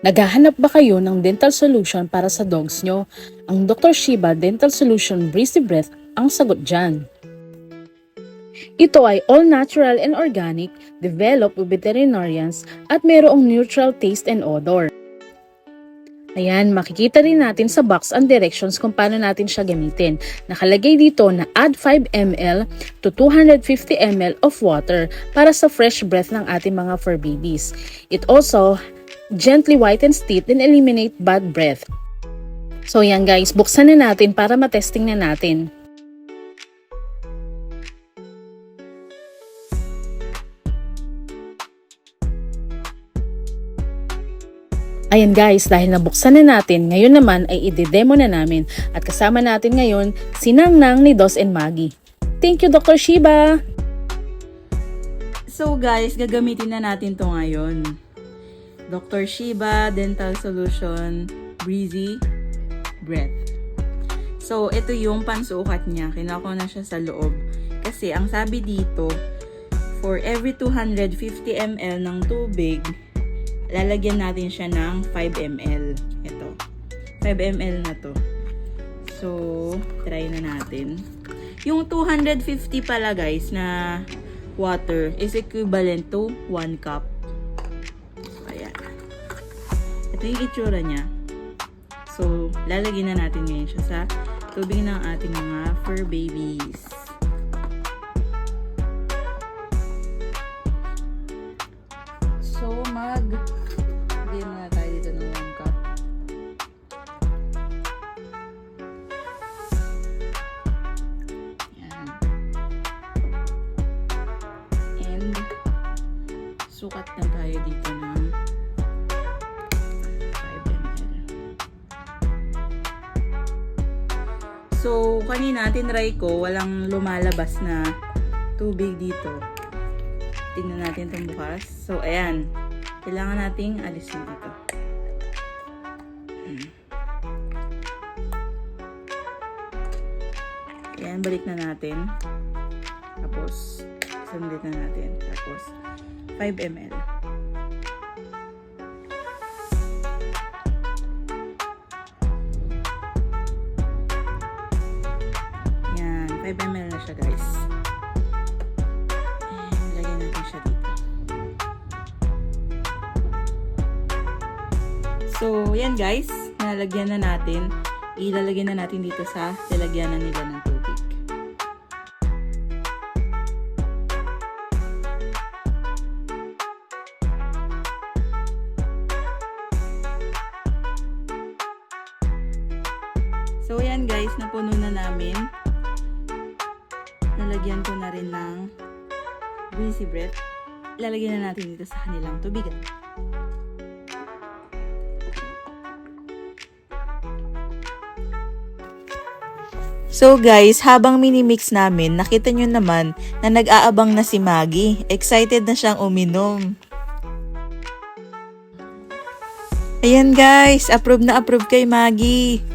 Naghahanap ba kayo ng dental solution para sa dogs nyo? Ang Dr. Shiba Dental Solution Breezy Breath ang sagot dyan. Ito ay all natural and organic, developed with veterinarians at mayroong neutral taste and odor. Ayan, makikita rin natin sa box ang directions kung paano natin siya gamitin. Nakalagay dito na add 5 ml to 250 ml of water para sa fresh breath ng ating mga fur babies. It also gently whitens teeth and eliminate bad breath. So yan guys, buksan na natin para matesting na natin. Ayan guys, dahil nabuksan na natin, ngayon naman ay i-demo na namin. At kasama natin ngayon si Nangnang ni Dos and Maggie. Thank you Dr. Shiba! So guys, gagamitin na natin to ngayon. Dr. Shiba Dental Solution Breezy Breath. So, ito yung pansukat niya. Kinuha ko na siya sa loob. Kasi, ang sabi dito, for every 250 ml ng tubig, lalagyan natin siya ng 5 ml. Ito. 5 ml na to. So, try na natin. Yung 250 pala guys na water is equivalent to 1 cup. Ito yung itsura niya. So, lalagyan na natin ngayon siya sa tubig ng ating mga fur babies. So, lagyan na tayo dito ng 1 cup. Yan. And, sukat na tayo dito ng So, kanina tinry ko, walang lumalabas na tubig dito. Tingnan natin itong bukas. So, ayan. Kailangan nating alisin ito. Ayan, balik na natin. Tapos, sundit na natin. Tapos, 5 ml. Yan, 5 ml na siya guys. And, lagyan natin siya dito. So, yan guys. Nalagyan na natin. Ilalagyan na natin dito sa lalagyanan nila ng tubig. So, yan guys, napuno na namin. Nalagyan ko na rin ng Breezy Breath. Lalagyan na natin dito sa kanilang tubigan. So guys, habang minimix namin, nakita nyo naman na nag-aabang na si Maggie. Excited na siyang uminom. Ayan guys, approve na approve kay Maggie.